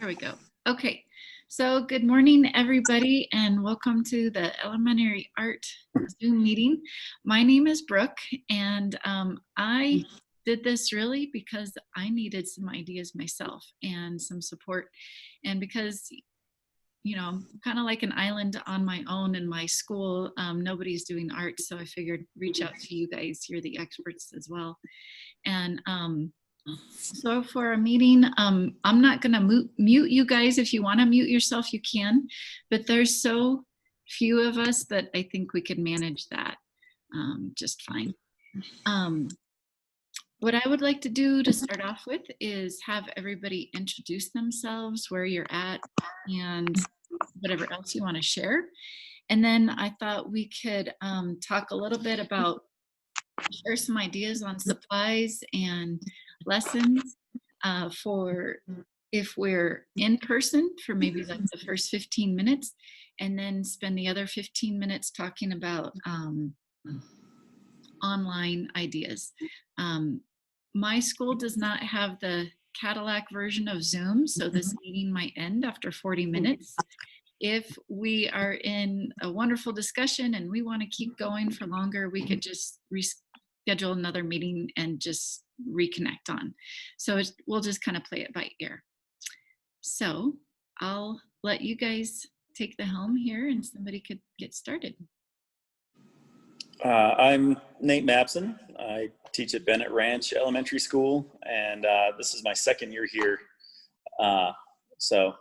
There we go. Okay, so good morning, everybody, and welcome to the Elementary Art Zoom meeting. My name is Brooke, and I did this really because I needed some ideas myself and some support, and because I'm kind of like an island on my own in my school. Nobody's doing art, so I figured reach out to you guys. You're the experts as well. And so for a meeting, I'm not going to mute you guys. If you want to mute yourself, you can. But there's so few of us that I think we could manage that just fine. What I would like to do to start off with is have everybody introduce themselves, where you're at, and whatever else you want to share. And then I thought we could talk a little bit about, share some ideas on supplies and lessons for if we're in person for maybe like the first 15 minutes, and then spend the other 15 minutes talking about online ideas. My school does not have the Cadillac version of Zoom, so this meeting might end after 40 minutes. If we are in a wonderful discussion and we want to keep going for longer, we could just reschedule another meeting and just reconnect on. So we'll just kind of play it by ear. So I'll let you guys take the helm here and somebody could get started. I'm Nate Mapson. I teach at Bennett Ranch Elementary School, and this is my second year here. So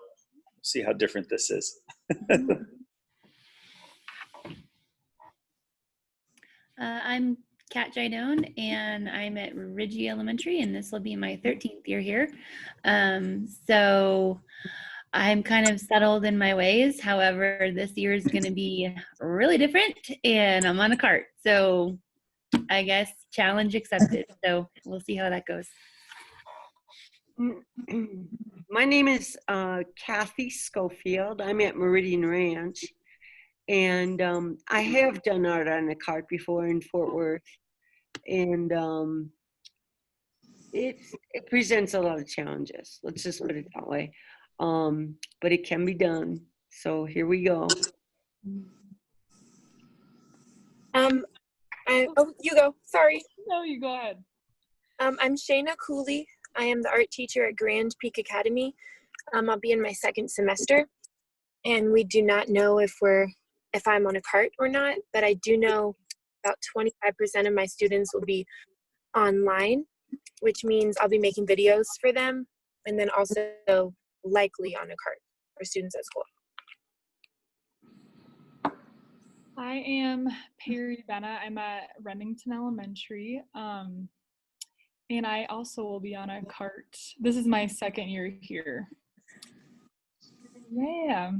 see how different this is. I'm Kat Jidone, and I'm at Ridgey Elementary, and this will be my 13th year here. So I'm kind of settled in my ways. However, this year is going to be really different, and I'm on a cart. So I guess challenge accepted. So we'll see how that goes. My name is Kathy Schofield. I'm at Meridian Ranch. And I have done art on a cart before in Fort Worth. And it presents a lot of challenges. Let's just put it that way. But it can be done. So here we go. Oh, you go. Sorry. No, you go ahead. I'm Shayna Cooley. I am the art teacher at Grand Peak Academy. I'll be in my second semester, and we do not know if I'm on a cart or not, but I do know about 25% of my students will be online, which means I'll be making videos for them, and then also likely on a cart for students at school. I am Perry Benna. I'm at Remington Elementary, and I also will be on a cart. This is my second year here. Yeah.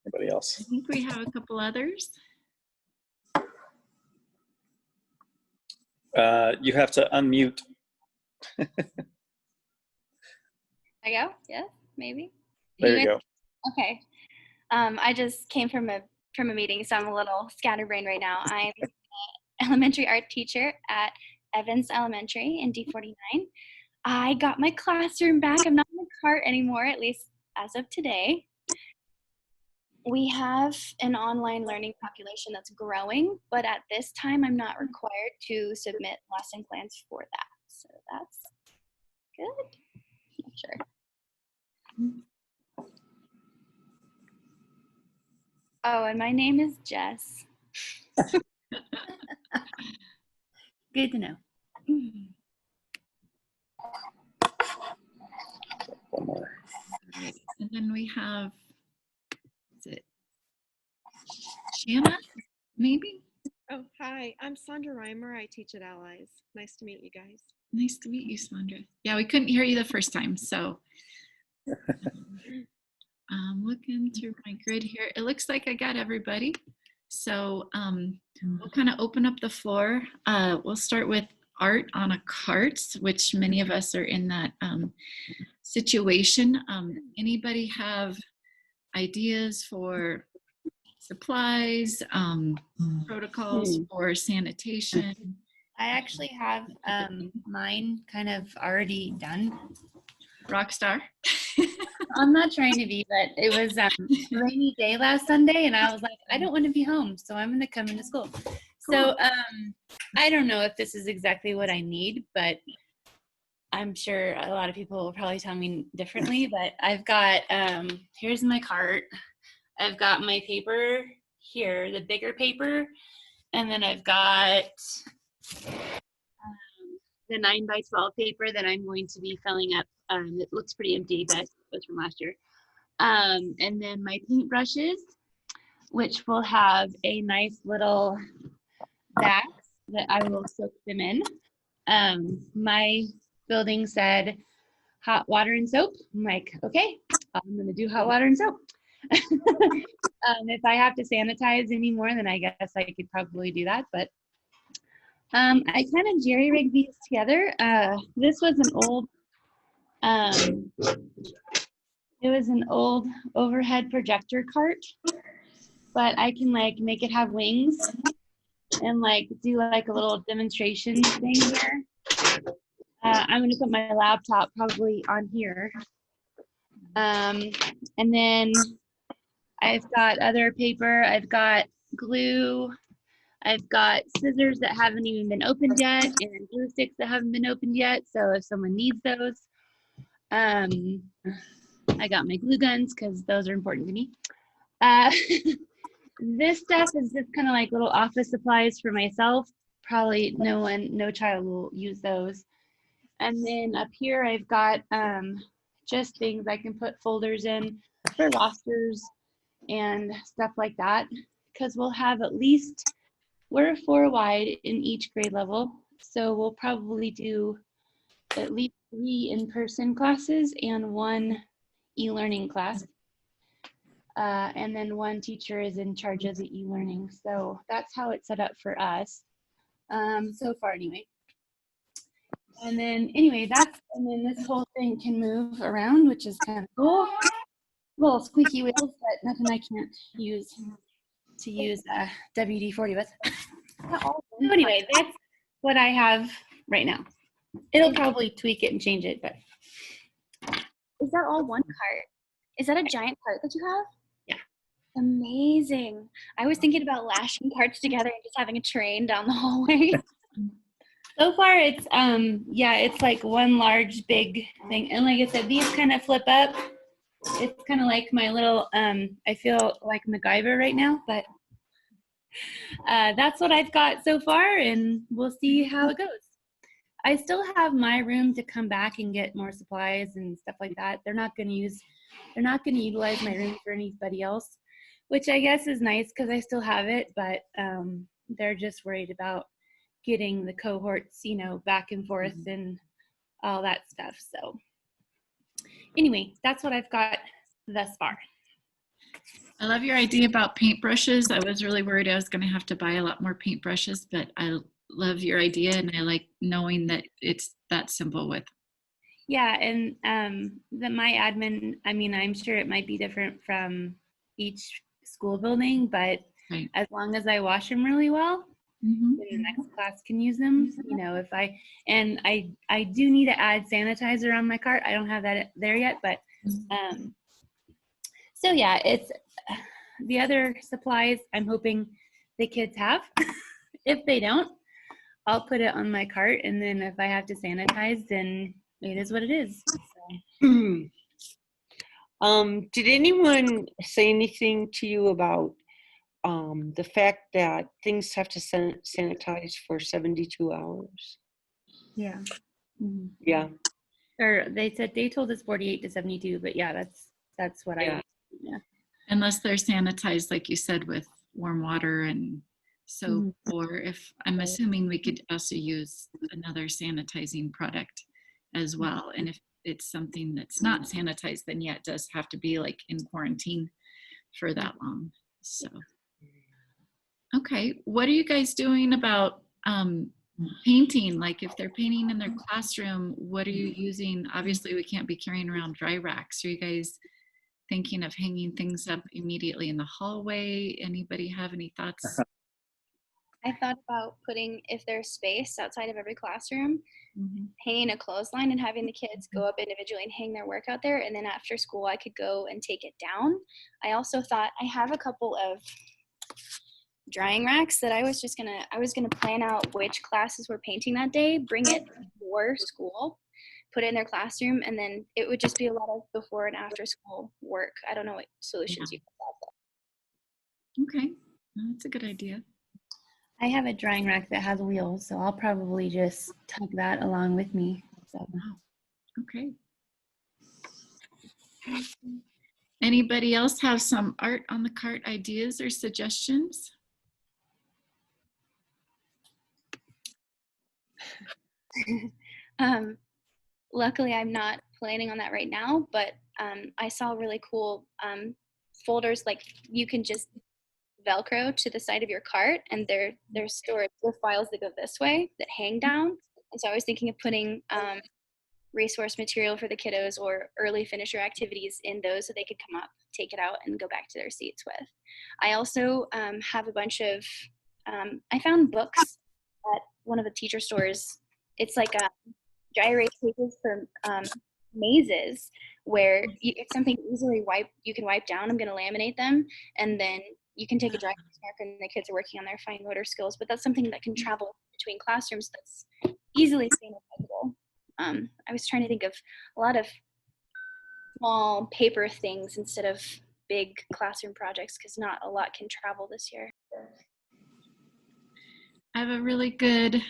Anybody else? I think we have a couple others. You have to unmute. I go? Yeah, maybe. There you go. Okay. I just came from a meeting, so I'm a little scatterbrained right now. I'm an elementary art teacher at Evans Elementary in D49. I got my classroom back. I'm not in the cart anymore, at least as of today. We have an online learning population that's growing, but at this time I'm not required to submit lesson plans for that. So that's good. Not sure. Oh, and my name is Jess. Good to know. One more. Right. And then we have, is it Shanna, maybe? Oh, hi. I'm Sandra Reimer. I teach at Allies. Nice to meet you guys. Nice to meet you, Sandra. Yeah, we couldn't hear you the first time, so I'm looking through my grid here. It looks like I got everybody. So we'll kind of open up the floor. We'll start with art on a cart, which many of us are in that situation. Anybody have ideas for supplies, protocols for sanitation, I actually have mine kind of already done. Rock star. I'm not trying to be, but it was a rainy day last Sunday, and I was like, I don't want to be home, so I'm going to come into school. So I don't know if this is exactly what I need, but I'm sure a lot of people will probably tell me differently. But I've got, here's my cart. I've got my paper here, the bigger paper, and then I've got the 9x12 paper that I'm going to be filling up. It looks pretty empty, but it was from last year. And then my paint brushes, which will have a nice little bag that I will soak them in. My building said hot water and soap. I'm like, okay, I'm gonna do hot water and soap. If I have to sanitize anymore, then I guess I could probably do that. But I kind of jerry-rigged these together. This was an old, it was an old overhead projector cart, but I can like make it have wings and like do like a little demonstration thing here. I'm gonna put my laptop probably on here. And then I've got other paper, I've got glue, I've got scissors that haven't even been opened yet, and glue sticks that haven't been opened yet. So if someone needs those, I got my glue guns because those are important to me. This stuff is just kind of like little office supplies for myself. Probably no child will use those. And then up here, I've got just things I can put folders in for rosters and stuff like that, because we'll have at least, we're 4 wide in each grade level. So we'll probably do at least 3 in-person classes and 1 e-learning class. And then 1 teacher is in charge of the e-learning. So that's how it's set up for us so far anyway. And then anyway, and then this whole thing can move around, which is kind of cool. Little squeaky wheels, but nothing I can't use to use WD-40 with. So anyway, that's what I have right now. It'll probably tweak it and change it, but. Is that all one cart? Is that a giant cart that you have? Yeah. Amazing. I was thinking about lashing carts together and just having a train down the hallway. So far, it's yeah, it's like one large big thing, and like I said, these kind of flip up. It's kind of like my little I feel like MacGyver right now, but that's what I've got so far, and we'll see how it goes. I still have my room to come back and get more supplies and stuff like that. They're not going to utilize my room for anybody else, which I guess is nice because I still have it, but they're just worried about getting the cohorts, you know, back and forth and all that stuff. So anyway, that's what I've got thus far. I love your idea about paintbrushes. I was really worried I was going to have to buy a lot more paintbrushes, but I love your idea, and I like knowing that it's that simple with. Yeah, and my admin, I mean, I'm sure it might be different from each school building, but Right. as long as I wash them really well, Mm-hmm. then the next class can use them. You know, if I do need to add sanitizer on my cart. I don't have that there yet, but so yeah, it's the other supplies I'm hoping the kids have. If they don't, I'll put it on my cart, and then if I have to sanitize, then it is what it is. So. Did anyone say anything to you about the fact that things have to sanitize for 72 hours? Yeah. Mm-hmm. Yeah. Or they told us 48 to 72, but yeah, that's what Yeah. yeah. Unless they're sanitized, like you said, with warm water and soap, or if I'm assuming we could also use another sanitizing product as well. And if it's something that's not sanitized, then yeah, it does have to be like in quarantine for that long. So, okay, what are you guys doing about painting? Like if they're painting in their classroom, what are you using? Obviously, we can't be carrying around dry racks. Are you guys thinking of hanging things up immediately in the hallway? Anybody have any thoughts? I thought about putting, if there's space outside of every classroom, Mhm. hanging a clothesline and having the kids go up individually and hang their work out there. And then after school, I could go and take it down. I also thought I have a couple of drying racks that I was gonna plan out which classes were painting that day, bring it before school, put it in their classroom, and then it would just be a lot of before and after school work. I don't know what solutions you have. Okay, well, that's a good idea. I have a drying rack that has wheels, so I'll probably just tug that along with me. So Okay. Anybody else have some art on the cart ideas or suggestions? Luckily, I'm not planning on that right now, but I saw really cool folders, like you can just Velcro to the side of your cart, and they're stored with files that go this way that hang down. And so I was thinking of putting resource material for the kiddos or early finisher activities in those so they could come up, take it out, and go back to their seats with. I also have a bunch of, I found books at one of the teacher stores. It's like dry erase pages for mazes where it's something easily you can wipe down. I'm going to laminate them, and then you can take a dry erase marker and the kids are working on their fine motor skills, but that's something that can travel between classrooms that's easily sanitizable. I was trying to think of a lot of small paper things instead of big classroom projects because not a lot can travel this year. I have a really good,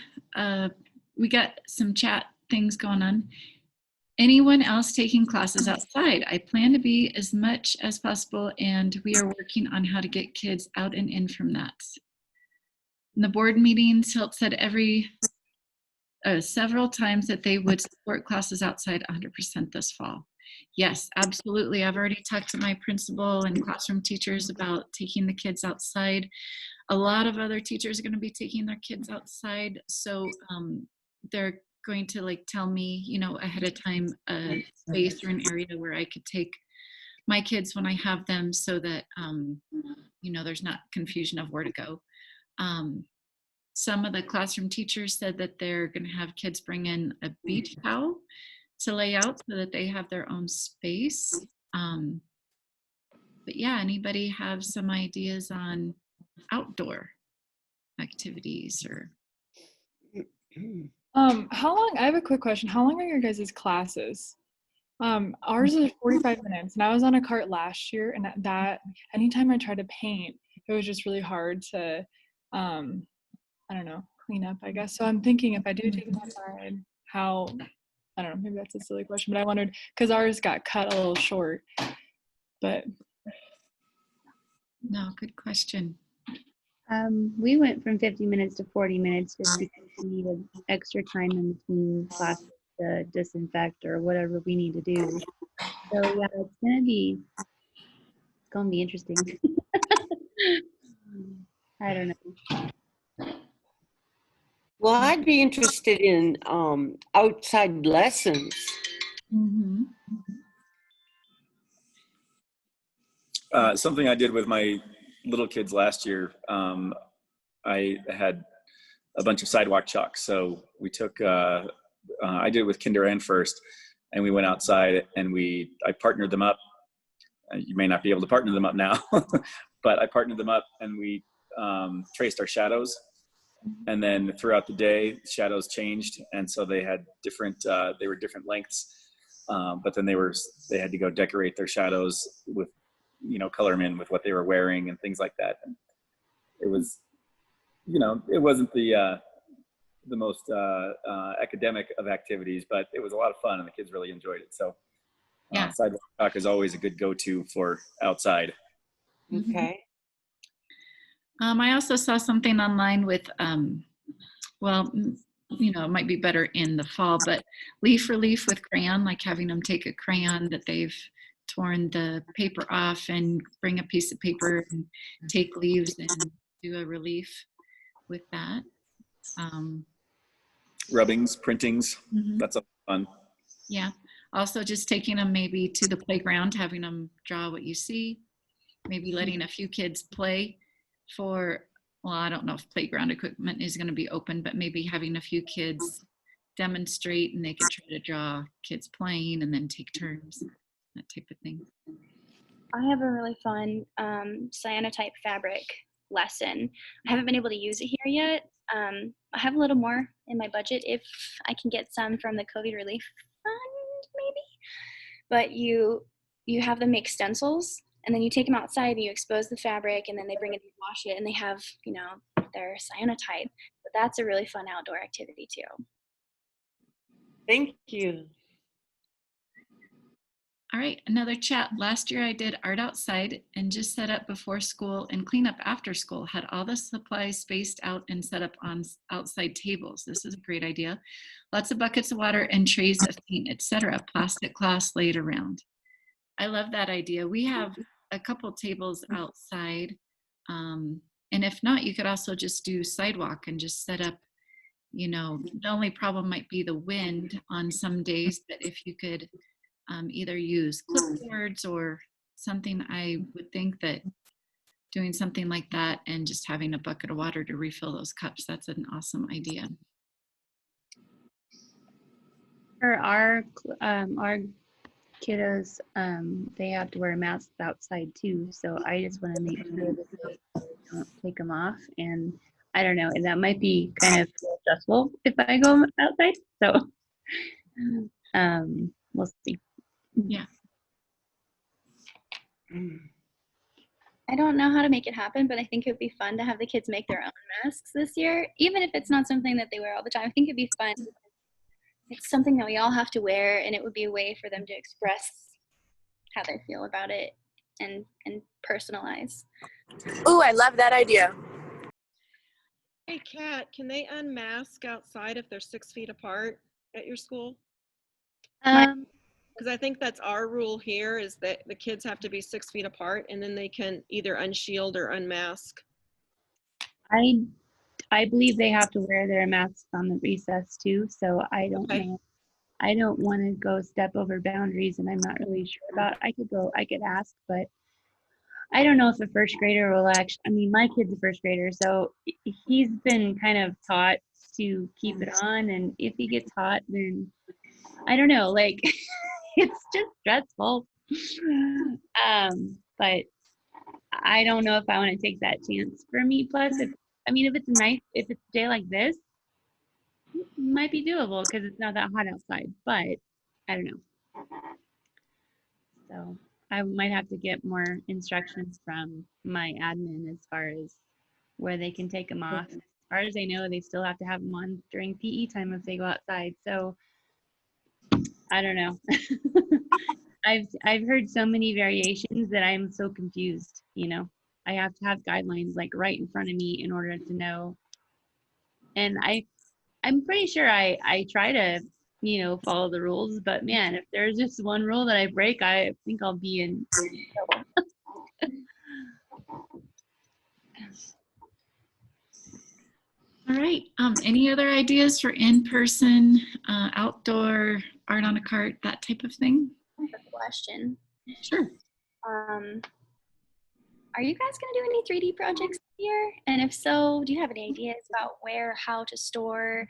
we got some chat things going on. Anyone else taking classes outside? I plan to be as much as possible, and we are working on how to get kids out and in from that. In the board meetings, Hilt said several times that they would support classes outside 100% this fall. Yes, absolutely. I've already talked to my principal and classroom teachers about taking the kids outside. A lot of other teachers are going to be taking their kids outside, so they're going to like tell me, you know, ahead of time a space or an area where I could take my kids when I have them, so that you know, there's not confusion of where to go. Some of the classroom teachers said that they're going to have kids bring in a beach towel to lay out so that they have their own space. But yeah, anybody have some ideas on outdoor activities or? How long, I have a quick question. How long are your guys' classes? Ours is 45 minutes, and I was on a cart last year, and that anytime I tried to paint, it was just really hard to, I don't know, clean up, I guess. So I'm thinking if I do take it outside, how, I don't know, maybe that's a silly question, but I wondered, because ours got cut a little short, but. No, good question. we went from 50 minutes to 40 minutes just because we needed extra time in between classes to disinfect or whatever we need to do. So yeah, it's gonna be interesting. I don't know. Well, I'd be interested in outside lessons. Mm-hmm. Something I did with my little kids last year, I had a bunch of sidewalk chalk. So we took, I did it with kinder and first, and we went outside and I partnered them up. You may not be able to partner them up now, but I partnered them up and we traced our shadows. And then throughout the day, shadows changed. And so they had they were different lengths. But then they had to go decorate their shadows with, you know, color them in with what they were wearing and things like that. And it was, you know, it wasn't the most academic of activities, but it was a lot of fun and the kids really enjoyed it. So Yeah. sidewalk chalk is always a good go-to for outside. Okay. I also saw something online with, well, you know, it might be better in the fall, but leaf relief with crayon, like having them take a crayon that they've torn the paper off and bring a piece of paper and take leaves and do a relief with that. Rubbings, printings, Mm-hmm. that's fun. Yeah. Also just taking them maybe to the playground, having them draw what you see, maybe letting a few kids play for well, I don't know if playground equipment is going to be open, but maybe having a few kids demonstrate and they could try to draw kids playing and then take turns, that type of thing. I have a really fun cyanotype fabric lesson. I haven't been able to use it here yet. I have a little more in my budget if I can get some from the COVID relief fund, maybe. But you have them make stencils, and then you take them outside and you expose the fabric, and then they bring it and wash it, and they have, you know, their cyanotype. But that's a really fun outdoor activity too. Thank you. All right, another chat. Last year I did art outside and just set up before school and clean up after school. Had all the supplies spaced out and set up on outside tables. This is a great idea. Lots of buckets of water and trays of paint, etc. Plastic cloths laid around. I love that idea. We have a couple tables outside. And if not, you could also just do sidewalk and just set up, you know, the only problem might be the wind on some days, but if you could either use clipboards or something, I would think that doing something like that and just having a bucket of water to refill those cups, that's an awesome idea. For our kiddos, they have to wear masks outside too. So I just want to make sure that they don't take them off. And I don't know, that might be kind of stressful if I go outside. So we'll see. Yeah. I don't know how to make it happen, but I think it would be fun to have the kids make their own masks this year, even if it's not something that they wear all the time. I think it'd be fun. It's something that we all have to wear, and it would be a way for them to express how they feel about it and personalize. Ooh, I love that idea. Hey, Kat, can they unmask outside if they're 6 feet apart at your school? Because I think that's our rule here, is that the kids have to be 6 feet apart, and then they can either unshield or unmask. I believe they have to wear their masks on the recess too. So I don't know. I don't want to go step over boundaries, and I'm not really sure about. I could ask, but I don't know if a first grader will actually. I mean, my kid's a first grader, so he's been kind of taught to keep it on, and if he gets hot, then I don't know. Like, it's just stressful. But I don't know if I want to take that chance for me. Plus, if it's a day like this, it might be doable because it's not that hot outside. But I don't know. So I might have to get more instructions from my admin as far as where they can take them off. As far as I know, they still have to have them on during PE time if they go outside. So I don't know. I've heard so many variations that I'm so confused, you know. I have to have guidelines like right in front of me in order to know. And I'm pretty sure I try to, you know, follow the rules, but man, if there's just one rule that I break, I think I'll be in trouble. All right. Any other ideas for in-person, outdoor art on a cart, that type of thing? I have a question. Sure. Are you guys going to do any 3D projects this year? And if so, do you have any ideas about where, how to store,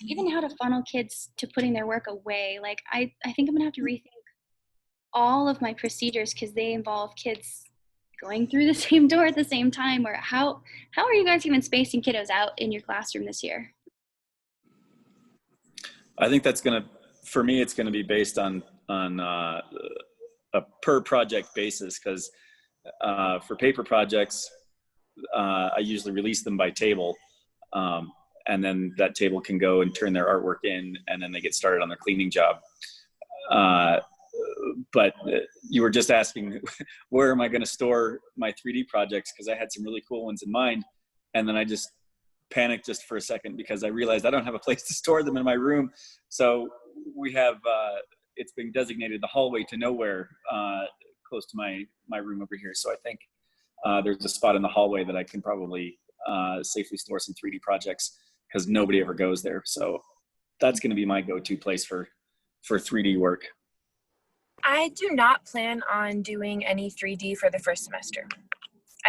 even how to funnel kids to putting their work away? Like, I think I'm going to have to rethink all of my procedures because they involve kids going through the same door at the same time. Or how are you guys even spacing kiddos out in your classroom this year? I think that's for me, it's gonna be based on a per project basis, because for paper projects, I usually release them by table, and then that table can go and turn their artwork in, and then they get started on their cleaning job. But you were just asking, where am I going to store my 3D projects? Because I had some really cool ones in mind, and then I just panicked just for a second because I realized I don't have a place to store them in my room. So we have, it's been designated the hallway to nowhere, close to my room over here. So I think there's a spot in the hallway that I can probably safely store some 3D projects, because nobody ever goes there. So that's going to be my go-to place for 3D work. I do not plan on doing any 3D for the first semester.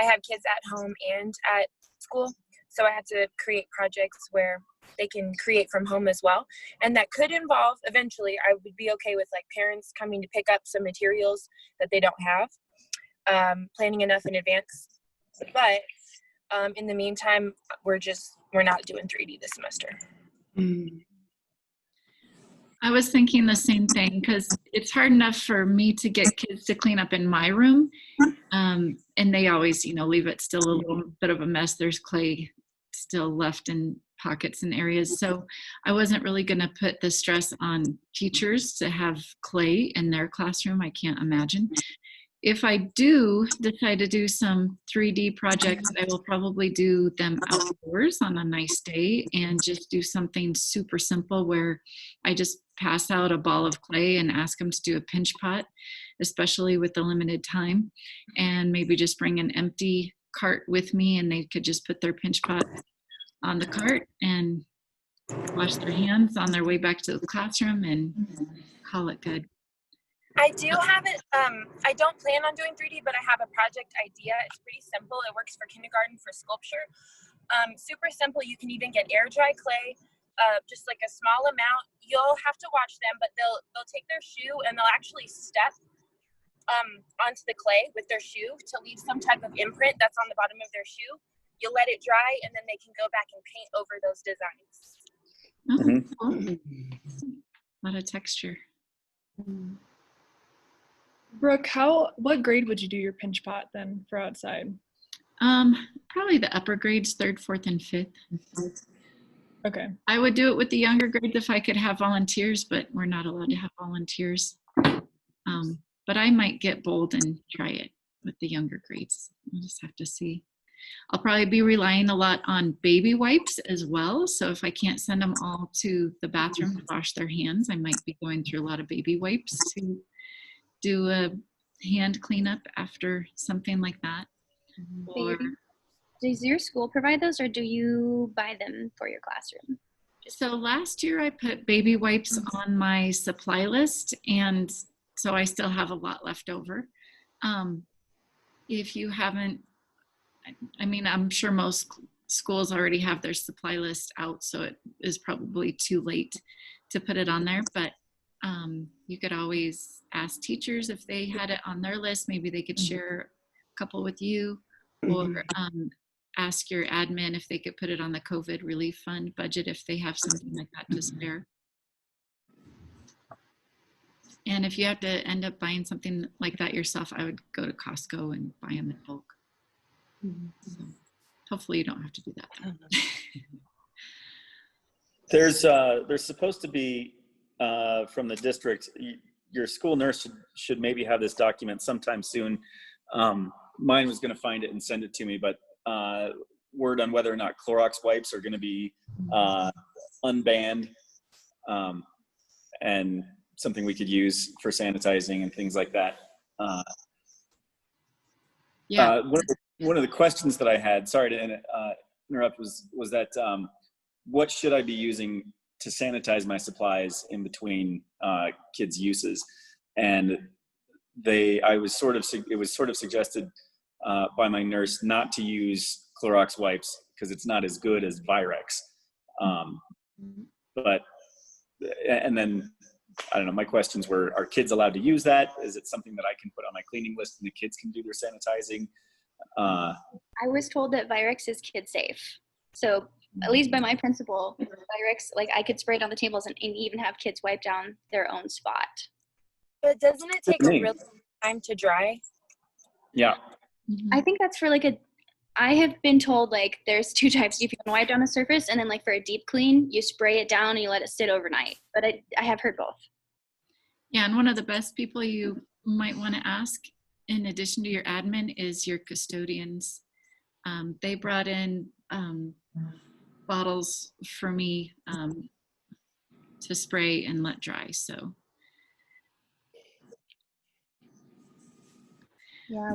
I have kids at home and at school. So I had to create projects where they can create from home as well. And that could involve, eventually, I would be okay with like parents coming to pick up some materials that they don't have, planning enough in advance. But in the meantime, we're not doing 3D this semester. I was thinking the same thing because it's hard enough for me to get kids to clean up in my room. And they always, leave it still a little bit of a mess. There's clay still left in pockets and areas. So I wasn't really going to put the stress on teachers to have clay in their classroom. I can't imagine. If I do decide to do some 3D projects, I will probably do them outdoors on a nice day and just do something super simple where I just pass out a ball of clay and ask them to do a pinch pot, especially with the limited time, and maybe just bring an empty cart with me and they could just put their pinch pot on the cart and wash their hands on their way back to the classroom and call it good. I do have it. I don't plan on doing 3D, but I have a project idea. It's pretty simple. It works for kindergarten for sculpture. Super simple. You can even get air dry clay, just like a small amount. You'll have to watch them, but they'll take their shoe and they'll actually step onto the clay with their shoe to leave some type of imprint that's on the bottom of their shoe. You let it dry, and then they can go back and paint over those designs. Cool. A lot of texture. Brooke, what grade would you do your pinch pot then for outside? Probably the upper grades, 3rd, 4th, and 5th. Okay. I would do it with the younger grades if I could have volunteers, but we're not allowed to have volunteers. But I might get bold and try it with the younger grades. We'll just have to see. I'll probably be relying a lot on baby wipes as well. So if I can't send them all to the bathroom to wash their hands, I might be going through a lot of baby wipes to do a hand cleanup after something like that. Or, Does your school provide those, or do you buy them for your classroom? so last year I put baby wipes on my supply list, and so I still have a lot left over. If you haven't, I'm sure most schools already have their supply list out, so it is probably too late to put it on there, but you could always ask teachers if they had it on their list. Maybe they could share a couple with you, or ask your admin if they could put it on the COVID relief fund budget if they have something like that to spare. And if you have to end up buying something like that yourself, I would go to Costco and buy them in bulk. So hopefully you don't have to do that. There's supposed to be from the district, your school nurse should maybe have this document sometime soon. Mine was going to find it and send it to me, but word on whether or not Clorox wipes are going to be unbanned, and something we could use for sanitizing and things like that. One of the questions that I had, sorry to interrupt, was that what should I be using to sanitize my supplies in between kids' uses? And it was sort of suggested by my nurse not to use Clorox wipes because it's not as good as Virex. And then I don't know, my questions were, are kids allowed to use that? Is it something that I can put on my cleaning list and the kids can do their sanitizing? I was told that Virex is kid safe. So at least by my principal, Virex, like I could spray it on the tables and even have kids wipe down their own spot. But doesn't it take a really long time to dry? Yeah. I think that's for I have been told there's 2 types. You can wipe down a surface, and then for a deep clean, you spray it down and you let it sit overnight. But I have heard both. Yeah, and one of the best people you might want to ask, in addition to your admin, is your custodians. They brought in bottles for me to spray and let dry. So Yeah,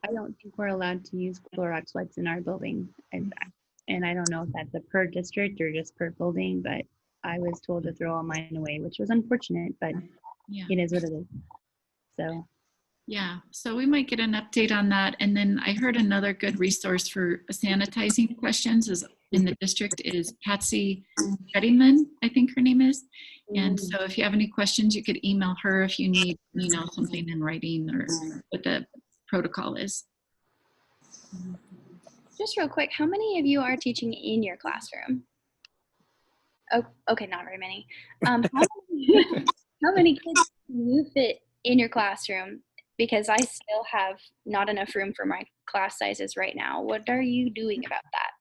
I don't think we're allowed to use Clorox wipes in our building. And I don't know if that's a per district or just per building, but I was told to throw all mine away, which was unfortunate, but yeah. it is what it is. So Yeah, so we might get an update on that. And then I heard another good resource for sanitizing questions is in the district is Patsy Pettyman, I think her name is. And so if you have any questions, you could email her if you need, something in writing or what the protocol is. Just real quick, how many of you are teaching in your classroom? Oh, okay, not very many. How many kids can you fit in your classroom? Because I still have not enough room for my class sizes right now. What are you doing about that?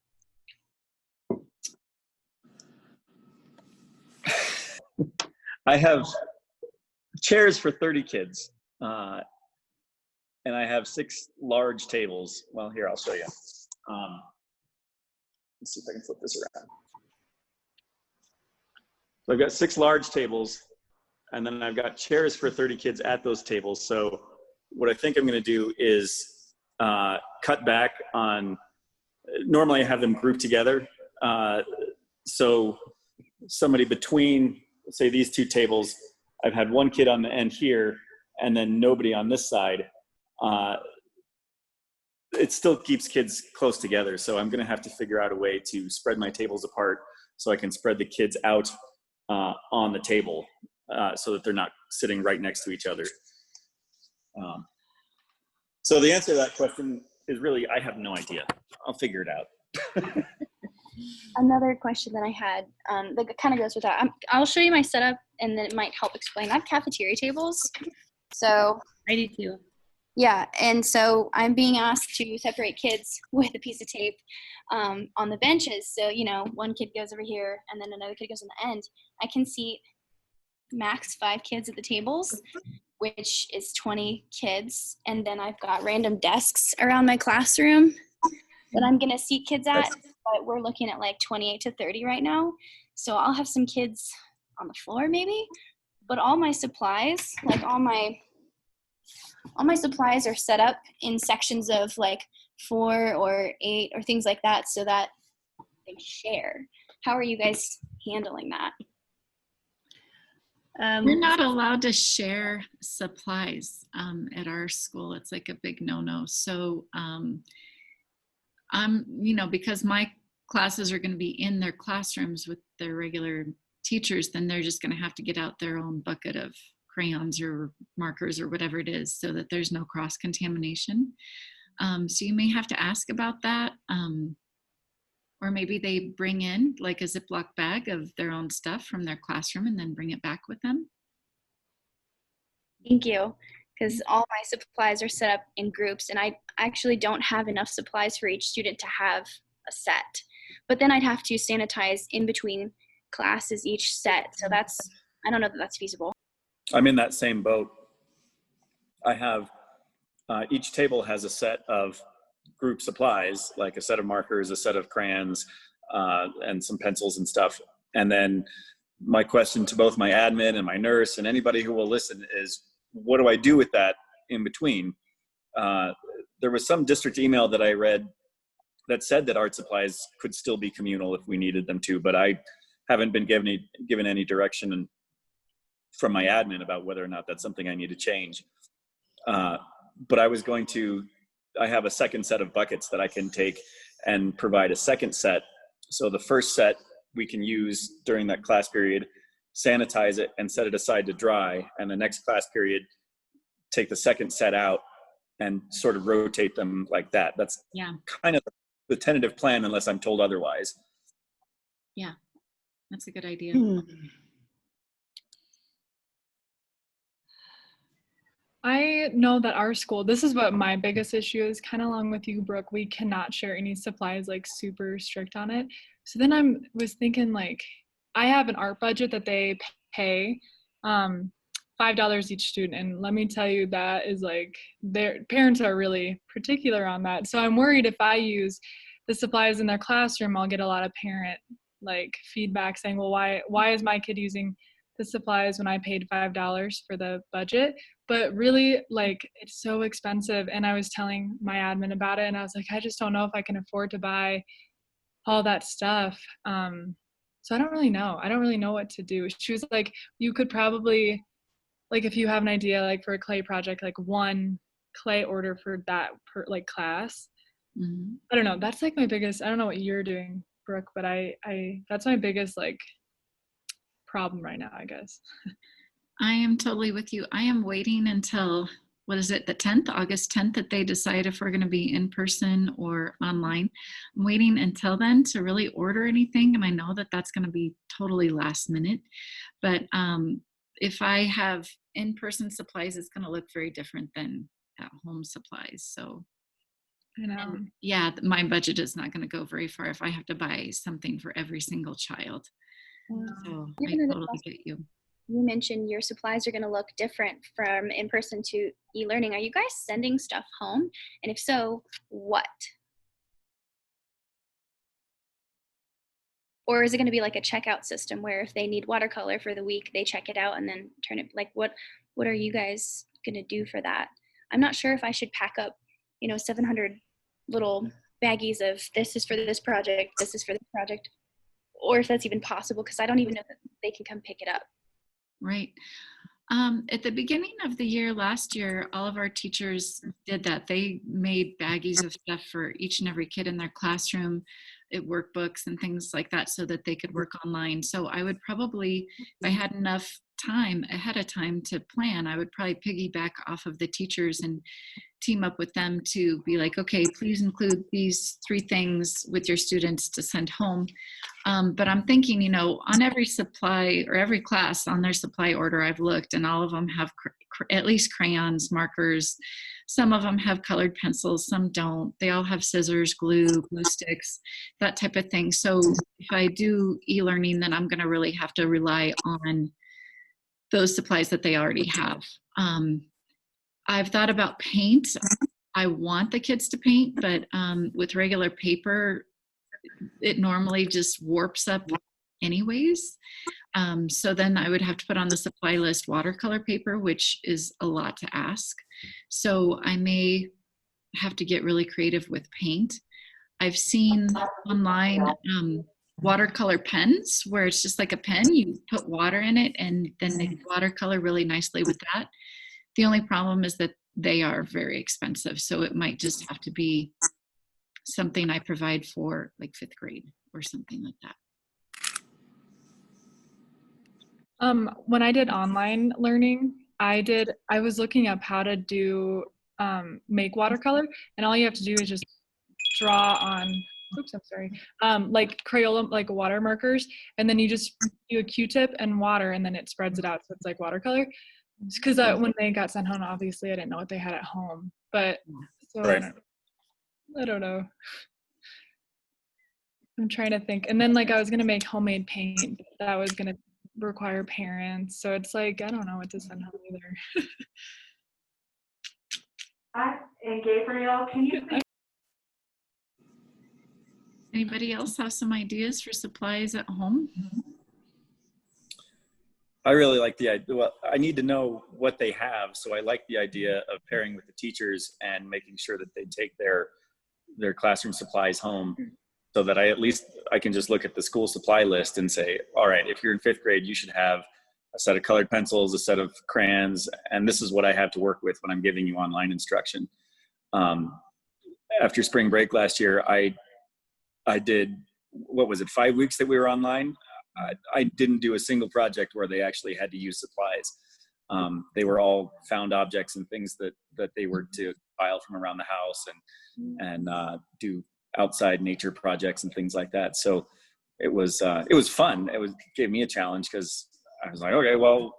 I have chairs for 30 kids, and I have 6 large tables. Well, here, I'll show you. Let's see if I can flip this around. So I've got 6 large tables, and then I've got chairs for 30 kids at those tables. So what I think I'm going to do is cut back on, normally I have them grouped together. So somebody between, say, these 2 tables, I've had 1 kid on the end here, and then nobody on this side. It still keeps kids close together. So I'm going to have to figure out a way to spread my tables apart so I can spread the kids out on the table so that they're not sitting right next to each other. So the answer to that question is really, I have no idea. I'll figure it out. Another question that I had that kind of goes with that. I'll show you my setup and then it might help explain. I have cafeteria tables. So I do too. yeah, and so I'm being asked to separate kids with a piece of tape on the benches. So, one kid goes over here and then another kid goes on the end. I can seat max 5 kids at the tables, which is 20 kids. And then I've got random desks around my classroom that I'm going to seat kids at. But we're looking at like 28 to 30 right now. So I'll have some kids on the floor maybe. But all my supplies, like all my supplies are set up in sections of like 4 or 8 or things like that so that they share. How are you guys handling that? We're not allowed to share supplies at our school. It's like a big no-no. So because my classes are going to be in their classrooms with their regular teachers, then they're just going to have to get out their own bucket of crayons or markers or whatever it is so that there's no cross-contamination. So you may have to ask about that. Or maybe they bring in like a Ziploc bag of their own stuff from their classroom and then bring it back with them. Thank you. Because all my supplies are set up in groups and I actually don't have enough supplies for each student to have a set. But then I'd have to sanitize in between classes each set. So I don't know that that's feasible. I'm in that same boat. I have, each table has a set of group supplies, like a set of markers, a set of crayons, and some pencils and stuff. And then my question to both my admin and my nurse and anybody who will listen is, what do I do with that in between? There was some district email that I read that said that art supplies could still be communal if we needed them to, but I haven't been given any direction from my admin about whether or not that's something I need to change. But I have a second set of buckets that I can take and provide a second set. So the first set we can use during that class period, sanitize it and set it aside to dry. And the next class period, take the second set out and sort of rotate them like that. That's kind of the tentative plan unless I'm told otherwise. Yeah, that's a good idea. I know that our school, this is what my biggest issue is, kind of along with you, Brooke, we cannot share any supplies, like super strict on it. So then I was thinking, like, I have an art budget that they pay $5 each student. And let me tell you, that is like, their parents are really particular on that. So I'm worried if I use the supplies in their classroom, I'll get a lot of parent like feedback saying, well, why is my kid using the supplies when I paid $5 for the budget? But really, like, it's so expensive. And I was telling my admin about it and I was like, I just don't know if I can afford to buy all that stuff. So I don't really know. I don't really know what to do. She was like, you could probably like if you have an idea like for a clay project, like one clay order for that per like class. Mhm. I don't know. That's like my biggest, I don't know what you're doing, Brooke, but I that's my biggest like problem right now, I guess. I am totally with you. I am waiting until, what is it, the 10th, August 10th, that they decide if we're going to be in person or online. I'm waiting until then to really order anything. And I know that that's going to be totally last minute. But if I have in-person supplies, it's going to look very different than at home supplies. So, I know. and yeah, my budget is not going to go very far if I have to buy something for every single child. So I Given that totally get you. you mentioned your supplies are going to look different from in-person to e-learning. Are you guys sending stuff home? And if so, what? Or is it going to be like a checkout system where if they need watercolor for the week, they check it out and then turn it, like what are you guys going to do for that? I'm not sure if I should pack up, 700 little baggies of this is for this project, this is for this project, or if that's even possible, because I don't even know that they can come pick it up. Right. At the beginning of the year last year, all of our teachers did that. They made baggies of stuff for each and every kid in their classroom, workbooks and things like that, so that they could work online. So I would probably, if I had enough time ahead of time to plan, I would probably piggyback off of the teachers and team up with them to be like, okay, please include these 3 things with your students to send home. But I'm thinking, on every supply or every class on their supply order, I've looked and all of them have at least crayons, markers. Some of them have colored pencils, some don't. They all have scissors, glue sticks, that type of thing. So if I do e-learning, then I'm going to really have to rely on those supplies that they already have. I've thought about paint. I want the kids to paint, but with regular paper, it normally just warps up anyways. So then I would have to put on the supply list watercolor paper, which is a lot to ask. So I may have to get really creative with paint. I've seen online watercolor pens where it's just like a pen, you put water in it and then they watercolor really nicely with that. The only problem is that they are very expensive. So it might just have to be something I provide for like 5th grade or something like that. When I did online learning, I was looking up how to do make watercolor, and all you have to do is just draw on, oops, I'm sorry, like Crayola, like water markers, and then you just do a Q-tip and water, and then it spreads it out, so it's like watercolor. Because when they got sent home, obviously I didn't know what they had at home, but so Right. I don't know. I'm trying to think, and then like I was gonna make homemade paint, but that was gonna require parents, so it's like I don't know what to send home either. And Gabriel, can you please? Anybody else have some ideas for supplies at home? I really like the idea. Well, I need to know what they have. So I like the idea of pairing with the teachers and making sure that they take their classroom supplies home, so that I can just look at the school supply list and say, all right, if you're in 5th grade, you should have a set of colored pencils, a set of crayons, and this is what I have to work with when I'm giving you online instruction. After spring break last year, I did, what was it, 5 weeks that we were online? I didn't do a single project where they actually had to use supplies. They were all found objects and things that they were to file from around the house and do outside nature projects and things like that. So it was fun. It gave me a challenge because I was like, okay, well,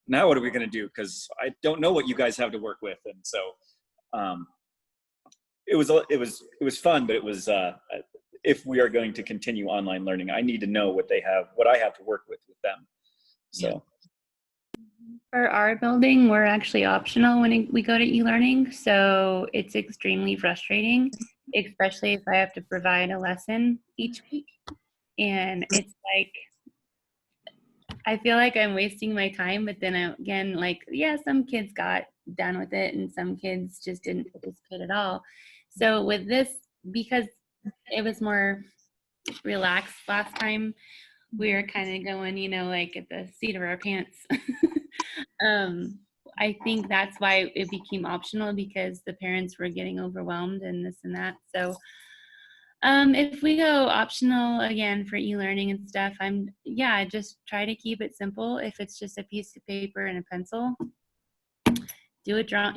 now what are we going to do? Because I don't know what you guys have to work with. And so it was fun, but it was if we are going to continue online learning, I need to know what I have to work with them. So. For our building, we're actually optional when we go to e-learning, so it's extremely frustrating, especially if I have to provide a lesson each week. And it's like, I feel like I'm wasting my time, but then again, like, yeah, some kids got done with it and some kids just didn't participate at all. So with this, because it was more relaxed last time, we were kind of going, like at the seat of our pants. I think that's why it became optional, because the parents were getting overwhelmed and this and that. So if we go optional again for e-learning and stuff, just try to keep it simple. If it's just a piece of paper and a pencil, do it draw,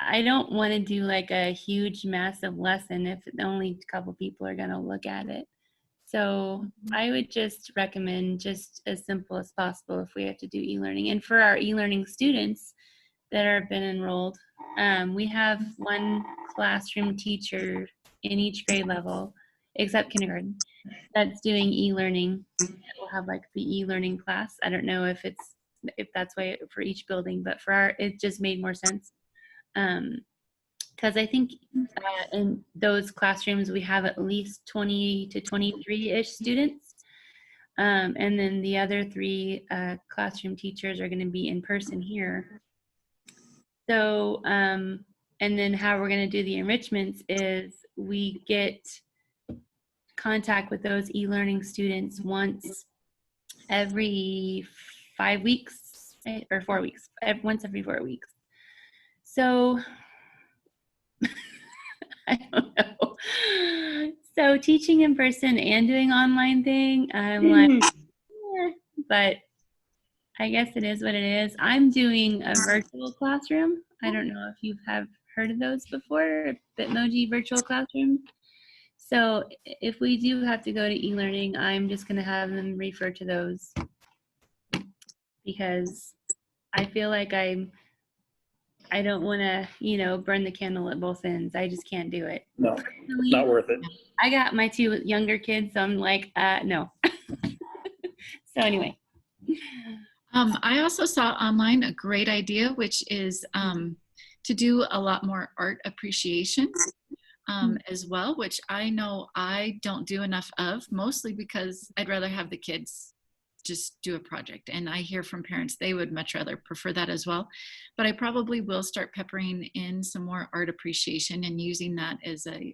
I don't want to do like a huge massive lesson if only a couple people are going to look at it. So I would just recommend just as simple as possible if we have to do e-learning. And for our e-learning students that have been enrolled, we have one classroom teacher in each grade level, except kindergarten, that's doing e-learning. We'll have like the e-learning class. I don't know if that's way for each building, but for our, it just made more sense. Because I think in those classrooms we have at least 20 to 23-ish students. And then the other 3 classroom teachers are going to be in person here. So, and then how we're going to do the enrichments is we get contact with those e-learning students once every 5 weeks, or 4 weeks, once every 4 weeks. So I don't know. So teaching in person and doing online thing, I'm like, but I guess it is what it is. I'm doing a virtual classroom. I don't know if you have heard of those before, Bitmoji virtual classroom. So if we do have to go to e-learning, I'm just going to have them refer to those, because I feel like I don't want to, burn the candle at both ends. I just can't do it. No, Personally, not worth it. I got my 2 younger kids, so I'm like, no. So anyway. I also saw online a great idea, which is to do a lot more art appreciation as well, which I know I don't do enough of, mostly because I'd rather have the kids just do a project. And I hear from parents they would much rather prefer that as well. But I probably will start peppering in some more art appreciation and using that as a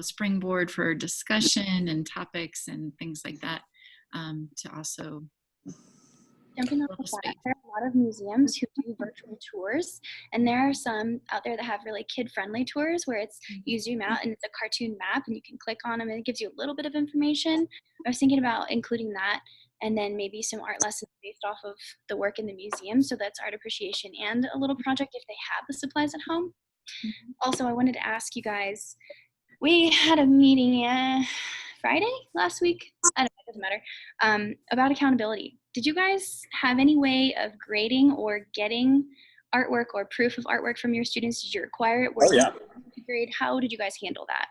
springboard for discussion and topics and things like that, to also Jumping off of that, there are a lot of museums who do virtual tours, and there are some out there that have really kid-friendly tours where it's you zoom out and it's a cartoon map and you can click on them and it gives you a little bit of information. I was thinking about including that, and then maybe some art lessons based off of the work in the museum, so that's art appreciation and a little project if they have the supplies at home. Also, I wanted to ask you guys, we had a meeting Friday last week, I don't know, it doesn't matter, about accountability. Did you guys have any way of grading or getting artwork or proof of artwork from your students? Did you require it? Oh, yeah. Grade? How did you guys handle that?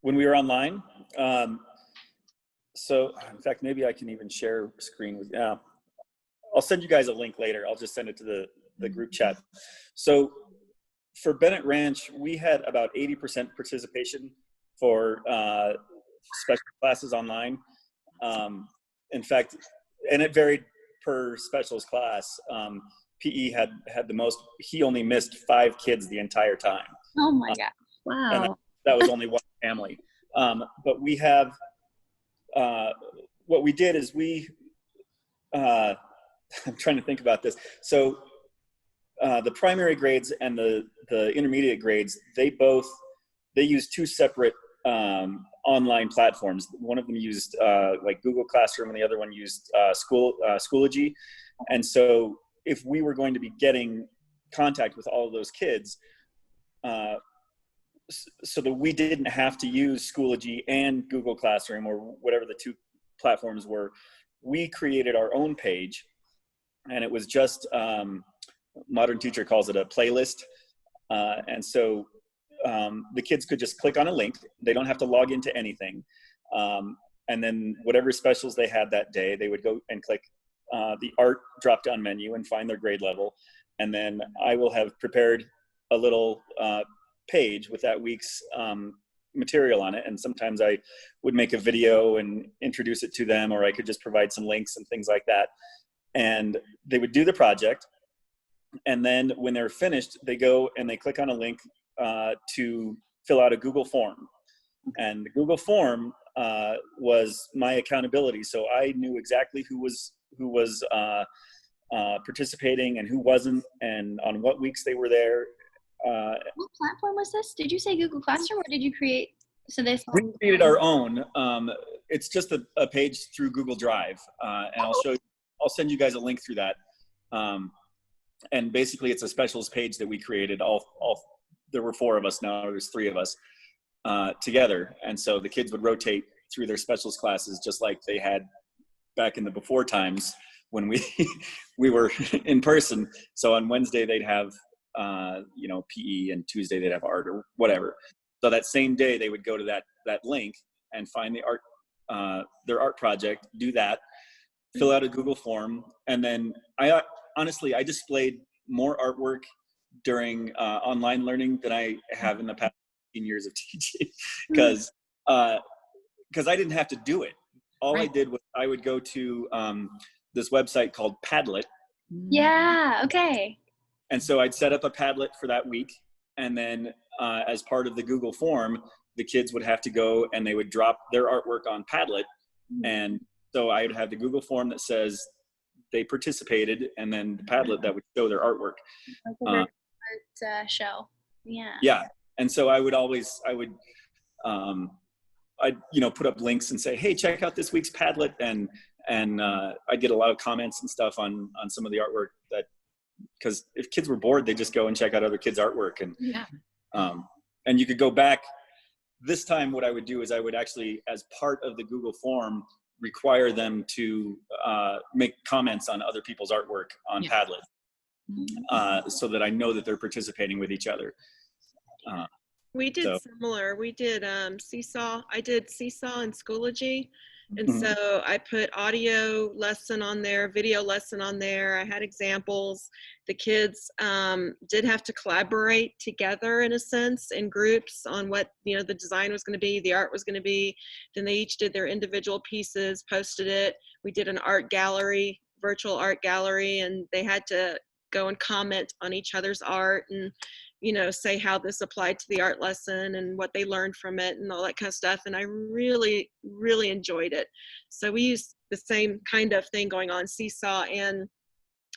When we were online, so in fact, maybe I can even share screen with, I'll send you guys a link later. I'll just send it to the group chat. So for Bennett Ranch, we had about 80% participation for special classes online. In fact, and it varied per specials class. PE had the most. He only missed 5 kids the entire time. Oh my God. Wow. And that was only one family. But we have, what we did is I'm trying to think about this. So the primary grades and the intermediate grades, they use 2 separate online platforms. One of them used like Google Classroom and the other one used Schoology. And so if we were going to be getting contact with all of those kids, so that we didn't have to use Schoology and Google Classroom or whatever the 2 platforms were, we created our own page, and it was just, Modern Teacher calls it a playlist. And so the kids could just click on a link. They don't have to log into anything. And then whatever specials they had that day, they would go and click the art drop-down menu and find their grade level. And then I will have prepared a little page with that week's material on it. And sometimes I would make a video and introduce it to them, or I could just provide some links and things like that. And they would do the project. And then when they're finished, they go and they click on a link to fill out a Google form. And the Google form was my accountability. So I knew exactly who was participating and who wasn't, and on what weeks they were there. What platform was this? Did you say Google Classroom, or did you create? So this. We created our own. It's just a page through Google Drive, and I'll send you guys a link through that. And basically, it's a specials page that we created. There were 4 of us, now there's 3 of us together, and so the kids would rotate through their specials classes just like they had back in the before times when we were in person. So on Wednesday they'd have PE, and Tuesday they'd have art or whatever. So that same day they would go to that link and find the art, their art project, do that, fill out a Google form, and then I displayed more artwork during online learning than I have in the past 15 years of teaching, because I didn't have to do it. All I did was I would go to this website called Padlet. Yeah. Okay. And so I'd set up a Padlet for that week, and then as part of the Google form, the kids would have to go and they would drop their artwork on Padlet. And so I would have the Google form that says they participated, and then the Padlet that would show their artwork. Like a art show. Yeah. Yeah. And so I'd put up links and say, hey, check out this week's Padlet. And I'd get a lot of comments and stuff on some of the artwork, because if kids were bored, they just go and check out other kids' artwork. And you could go back. This time what I would do is I would actually, as part of the Google form, require them to make comments on other people's artwork on Padlet, so that I know that they're participating with each other. We did similar. We did Seesaw. I did Seesaw and Schoology. And so I put audio lesson on there, video lesson on there. I had examples. The kids did have to collaborate together in a sense, in groups, on what the design was going to be, the art was going to be. Then they each did their individual pieces, posted it. We did an art gallery, virtual art gallery, and they had to go and comment on each other's art and say how this applied to the art lesson and what they learned from it and all that kind of stuff. And I really, really enjoyed it. So we used the same kind of thing going on Seesaw and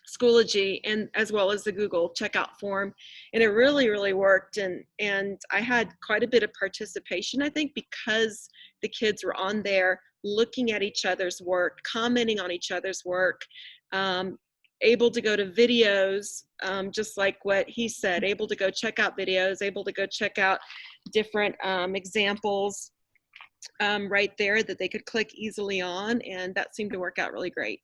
Schoology, and as well as the Google checkout form. And it really, really worked. And I had quite a bit of participation, I think, because the kids were on there looking at each other's work, commenting on each other's work, able to go to videos, just like what he said, able to go check out videos, able to go check out different examples right there that they could click easily on, and that seemed to work out really great.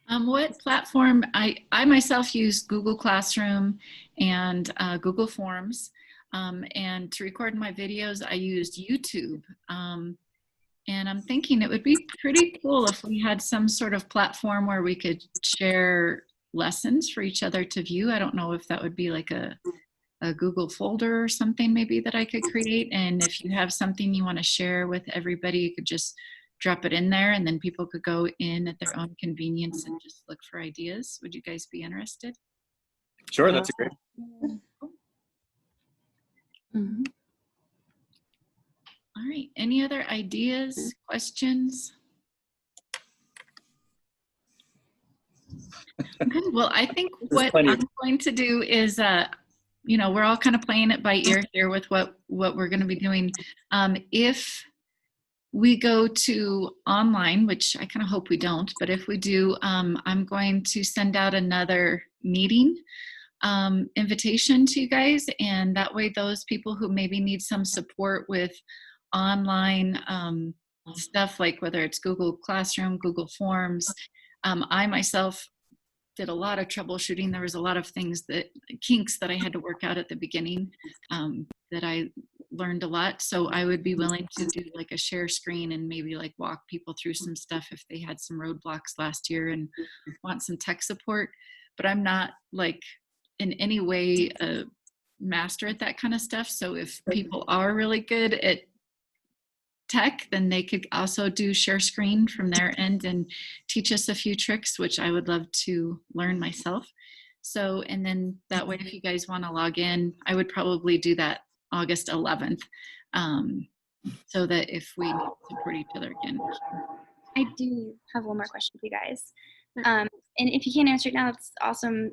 What platform? I myself use Google Classroom and Google Forms. And to record my videos, I used YouTube. And I'm thinking it would be pretty cool if we had some sort of platform where we could share lessons for each other to view. I don't know if that would be like a Google folder or something maybe that I could create. And if you have something you want to share with everybody, you could just drop it in there, and then people could go in at their own convenience and just look for ideas. Would you guys be interested? Sure, that's a great. All right, any other ideas, questions? Okay, well, I think what I'm going to do is, we're all kind of playing it by ear here with what we're going to be doing. If we go to online, which I kind of hope we don't, but if we do, I'm going to send out another meeting invitation to you guys, and that way those people who maybe need some support with online stuff, like whether it's Google Classroom, Google Forms, I myself did a lot of troubleshooting. There was a lot of kinks that I had to work out at the beginning that I learned a lot. So I would be willing to do like a share screen and maybe like walk people through some stuff if they had some roadblocks last year and want some tech support. But I'm not like in any way a master at that kind of stuff. So if people are really good at tech, then they could also do share screen from their end and teach us a few tricks, which I would love to learn myself. So, and then that way, if you guys want to log in, I would probably do that August 11th, so that if we need to support each other again. I do have one more question for you guys. And if you can't answer it now, it's awesome.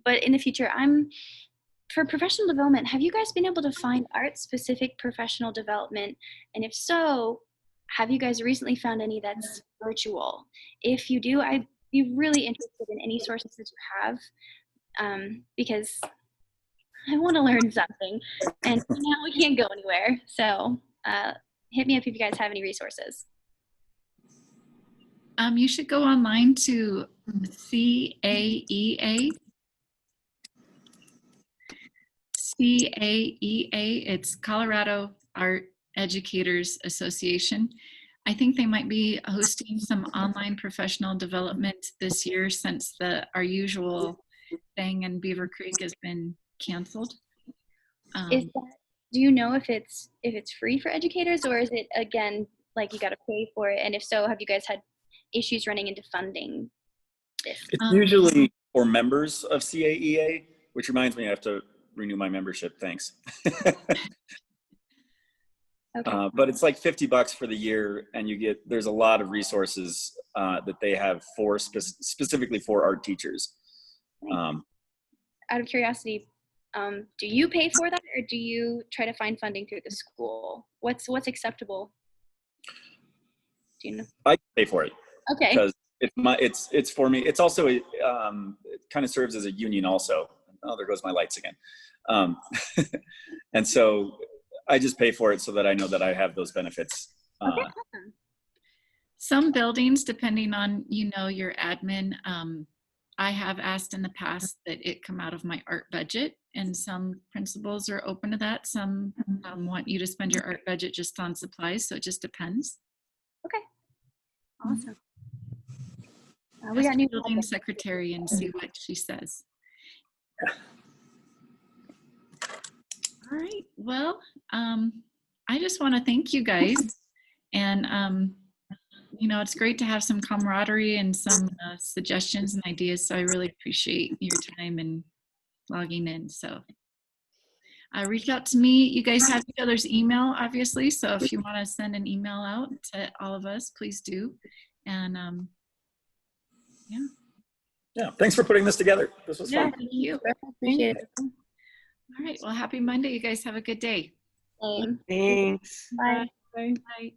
But in the future, for professional development, have you guys been able to find art-specific professional development? And if so, have you guys recently found any that's virtual? If you do, I'd be really interested in any sources that you have, because I want to learn something, and now we can't go anywhere. So hit me up if you guys have any resources. You should go online to CAEA. CAEA, it's Colorado Art Educators Association. I think they might be hosting some online professional development this year since our usual thing in Beaver Creek has been canceled. Do you know if it's free for educators, or is it, again, like you got to pay for it? And if so, have you guys had issues running into funding this? It's usually for members of CAEA, which reminds me I have to renew my membership. Thanks. Okay. But it's like $50 for the year, and there's a lot of resources that they have for specifically for art teachers. Out of curiosity, do you pay for that, or do you try to find funding through the school? What's acceptable? Do you know? I pay for it. Okay. Because it's for me. It's also it kind of serves as a union also. Oh, there goes my lights again. And so I just pay for it so that I know that I have those benefits. Okay. Some buildings, depending on your admin, I have asked in the past that it come out of my art budget, and some principals are open to that. Some want you to spend your art budget just on supplies, so it just depends. Okay. Awesome. We Ask got new the building secretary and see what she says. All right. Well, I just want to thank you guys, and it's great to have some camaraderie and some suggestions and ideas. So I really appreciate your time and logging in. So reach out to me. You guys have each other's email, obviously. So if you want to send an email out to all of us, please do. And yeah. Yeah. Thanks for putting this together. This was fun. Thank you. Appreciate it. All right. Well, happy Monday. You guys have a good day. Thanks. Bye. Bye. Bye.